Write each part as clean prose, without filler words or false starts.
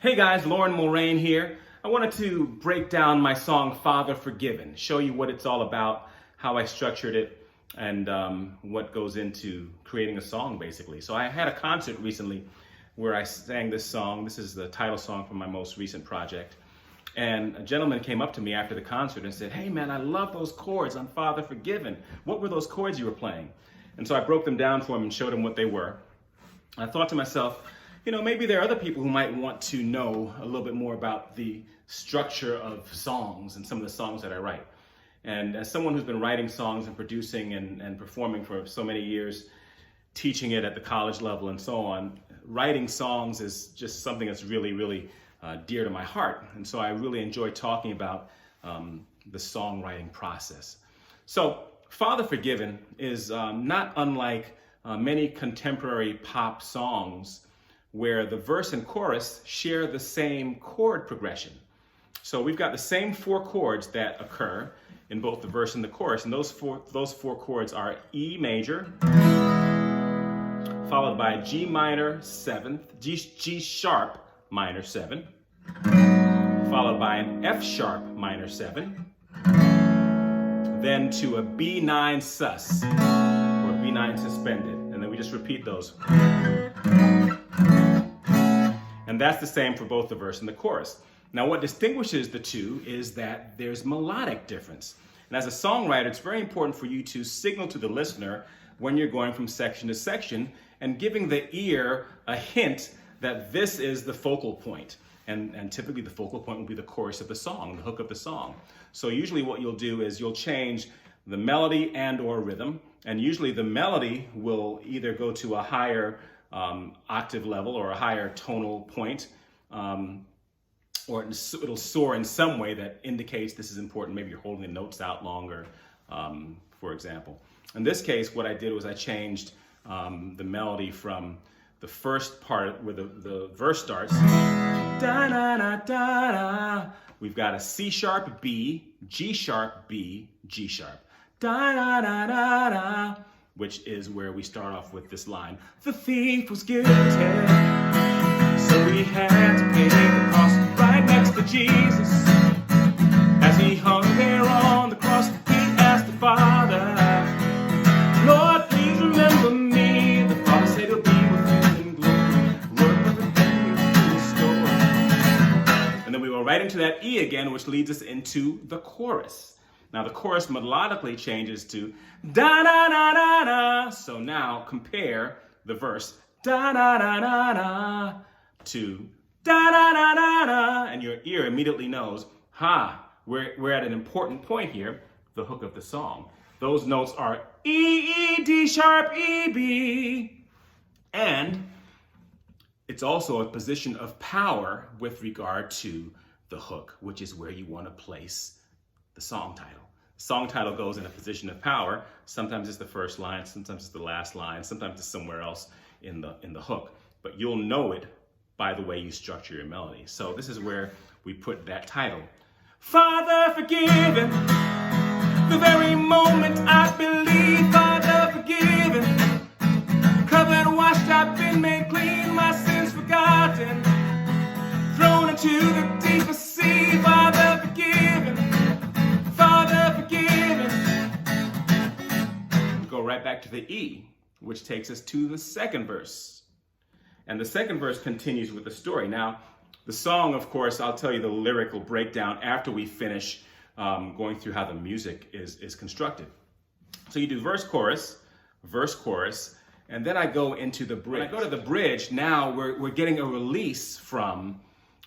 Hey guys, Loren Mulraine here. I wanted to break down my song Father Forgiven, show you what it's all about, how I structured it, and what goes into creating a song basically. So I had a concert recently where I sang this song. This is the title song from my most recent project. And a gentleman came up to me after the concert and said, "Hey man, I love those chords on Father Forgiven. What were those chords you were playing?" And so I broke them down for him and showed him what they were. I thought to myself, maybe there are other people who might want to know a little bit more about the structure of songs and some of the songs that I write. And as someone who's been writing songs and producing and performing for so many years, teaching it at the college level and so on, writing songs is just something that's really, really dear to my heart. And so I really enjoy talking about the songwriting process. So Father Forgiven is not unlike many contemporary pop songs where the verse and chorus share the same chord progression. So we've got the same four chords that occur in both the verse and the chorus, and those four chords are E major, followed by G minor 7th, G sharp minor 7, followed by an F sharp minor 7, then to a B9 sus, or B9 suspended, and then we just repeat those. And that's the same for both the verse and the chorus. Now, what distinguishes the two is that there's melodic difference. And as a songwriter, it's very important for you to signal to the listener when you're going from section to section and giving the ear a hint that this is the focal point. And typically the focal point will be the chorus of the song, the hook of the song. So usually what you'll do is you'll change the melody and or rhythm. And usually the melody will either go to a higher octave level or a higher tonal point, or it'll soar in some way that indicates this is important. Maybe you're holding the notes out longer, for example. In this case, what I did was I changed the melody from the first part where the verse starts, da da da da da. We've got a C sharp B, G sharp B, G sharp, da da da da da, which is where we start off with this line. The thief was guilty, so he had to pay the cost. Right next to Jesus, as he hung there on the cross, he asked the Father, "Lord, please remember me." The Father said he'll be with you in glory, work everything you restore. And then we go right into that E again, which leads us into the chorus. Now the chorus melodically changes to da da da da da. So now compare the verse da da da da da to da da da da da, and your ear immediately knows, we're at an important point here, the hook of the song. Those notes are E, E, D sharp, E, B. And it's also a position of power with regard to the hook, which is where you want to place the song title. The song title goes in a position of power. Sometimes it's the first line, sometimes it's the last line, sometimes it's somewhere else in the hook. But you'll know it by the way you structure your melody. So this is where we put that title. Father Forgiven, the very moment I believe. Father Forgiven, covered, washed, I've been made clean, my sins forgotten, thrown into the deepest sea. Father Forgiven, Father Forgiven. We go right back to the E, which takes us to the second verse. And the second verse continues with the story. Now, the song, of course, I'll tell you the lyrical breakdown after we finish going through how the music is constructed. So you do verse, chorus, and then I go into the bridge. When I go to the bridge, now we're getting a release from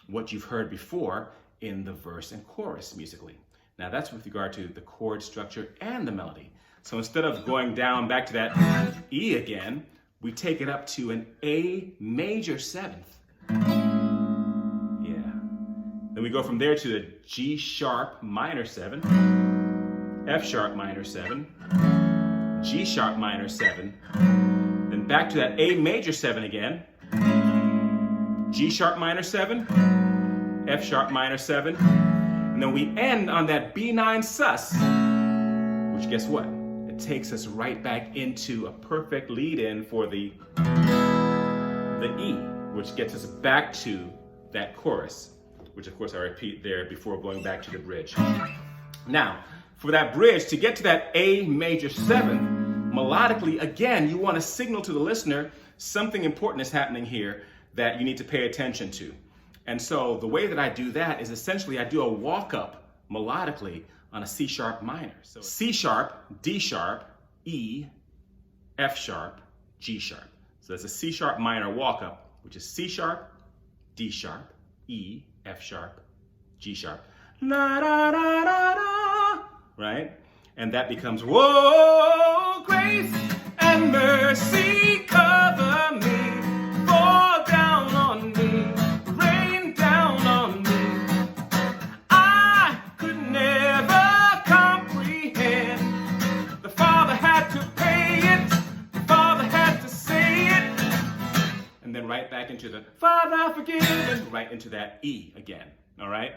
what you've heard before in the verse and chorus musically. Now that's with regard to the chord structure and the melody. So instead of going down back to that E again, we take it up to an A major 7th. Yeah. Then we go from there to the G sharp minor 7, F sharp minor 7, G sharp minor 7, then back to that A major 7 again, G sharp minor 7, F sharp minor 7, and then we end on that B9 sus, which guess what? Takes us right back into a perfect lead-in for the E, which gets us back to that chorus, which of course I repeat there before going back to the bridge. Now, for that bridge, to get to that A major 7th, melodically, again, you want to signal to the listener something important is happening here that you need to pay attention to. And so the way that I do that is essentially I do a walk-up melodically on a C sharp minor. So C sharp, D sharp, E, F sharp, G sharp. So that's a C sharp minor walk-up, which is C sharp, D sharp, E, F sharp, G sharp. La da da da da, right? And that becomes, whoa, grace and mercy cover me, fall down on me, rain down on me. I could never comprehend. The Father had to pay it, the Father had to say it. And then right back into the Father forgive, and right into that E again, all right?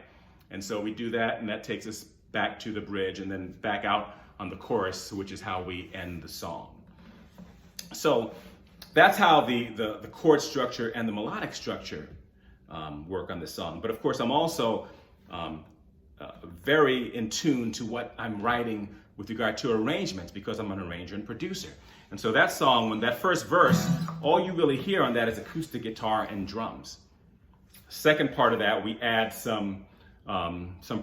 And so we do that, and that takes us back to the bridge and then back out on the chorus, which is how we end the song. So that's how the chord structure and the melodic structure work on this song. But of course, I'm also very in tune to what I'm writing with regard to arrangements, because I'm an arranger and producer. And so that song, when that first verse, all you really hear on that is acoustic guitar and drums. Second part of that, we add some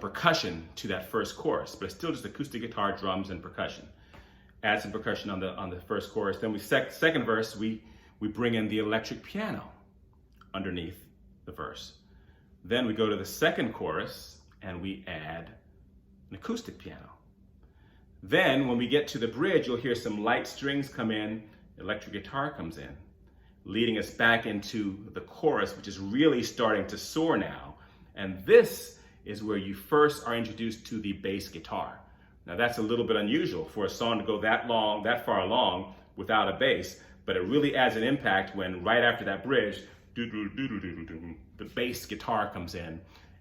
percussion to that first chorus, but it's still just acoustic guitar, drums, and percussion. Add some percussion on the first chorus. Then second verse, we bring in the electric piano underneath the verse. Then we go to the second chorus and we add an acoustic piano. Then when we get to the bridge, you'll hear some light strings come in, electric guitar comes in, leading us back into the chorus, which is really starting to soar now. And this is where you first are introduced to the bass guitar. Now that's a little bit unusual for a song to go that far along without a bass, but it really adds an impact when right after that bridge, the bass guitar comes in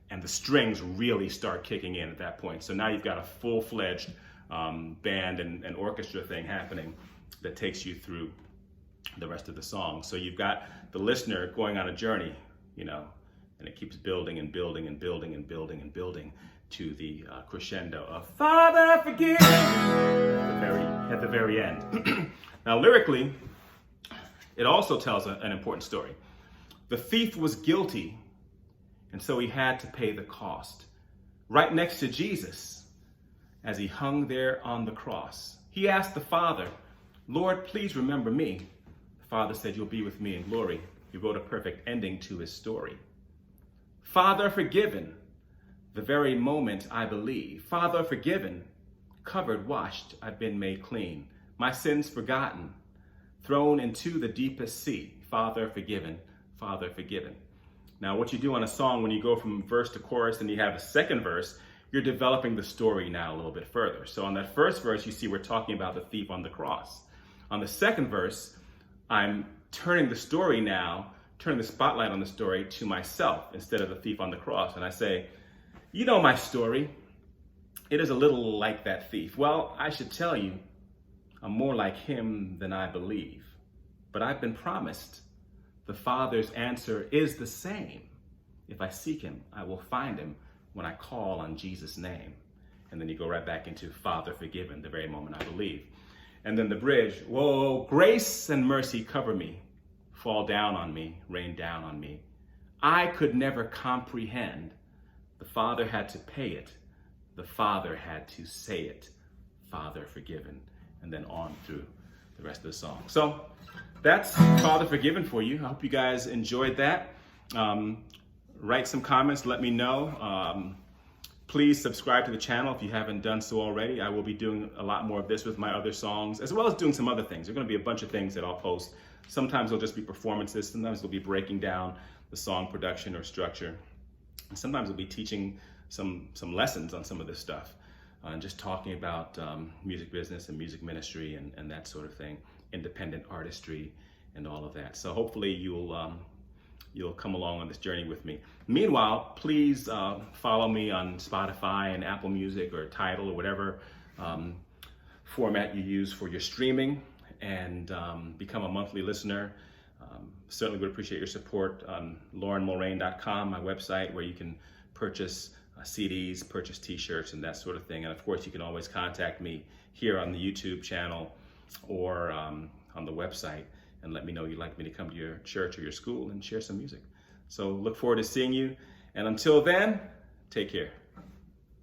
and the strings really start kicking in at that point. So now you've got a full-fledged band and orchestra thing happening that takes you through the rest of the song. So you've got the listener going on a journey, you know, and it keeps building and building and building and building and building to the crescendo of Father forgive at the very end. Now lyrically, it also tells an important story. The thief was guilty, and so he had to pay the cost. Right next to Jesus, as he hung there on the cross, he asked the Father, Lord, please remember me. The Father said, you'll be with me in glory. He wrote a perfect ending to his story. Father forgiven, the very moment I believe. Father forgiven, covered, washed, I've been made clean. My sins forgotten, thrown into the deepest sea. Father forgiven, Father forgiven. Now what you do on a song when you go from verse to chorus and you have a second verse, you're developing the story now a little bit further. So on that first verse, you see we're talking about the thief on the cross. On the second verse, I'm turning the story now, turning the spotlight on the story to myself instead of the thief on the cross. And I say, you know my story. It is a little like that thief. Well, I should tell you, I'm more like him than I believe. But I've been promised the Father's answer is the same. If I seek him, I will find him when I call on Jesus' name. And then you go right back into Father forgiven, the very moment I believe. And then the bridge, whoa, grace and mercy cover me, fall down on me, rain down on me. I could never comprehend. The Father had to pay it. The Father had to say it. Father forgiven. And then on through the rest of the song. So that's Father forgiven for you. I hope you guys enjoyed that. Write some comments, let me know. Please subscribe to the channel if you haven't done so already. I will be doing a lot more of this with my other songs, as well as doing some other things. There are going to be a bunch of things that I'll post. Sometimes they'll just be performances. Sometimes they'll be breaking down the song production or structure. And sometimes I'll be teaching some lessons on some of this stuff. And just talking about music business and music ministry and that sort of thing. Independent artistry and all of that. So hopefully you'll come along on this journey with me. Meanwhile, please follow me on Spotify and Apple Music or Tidal or whatever format you use for your streaming, and become a monthly listener. Certainly would appreciate your support on LorenMulraine.com, my website, where you can purchase CDs, purchase t-shirts, and that sort of thing. And of course, you can always contact me here on the YouTube channel or on the website and let me know you'd like me to come to your church or your school and share some music. So look forward to seeing you. And until then, take care.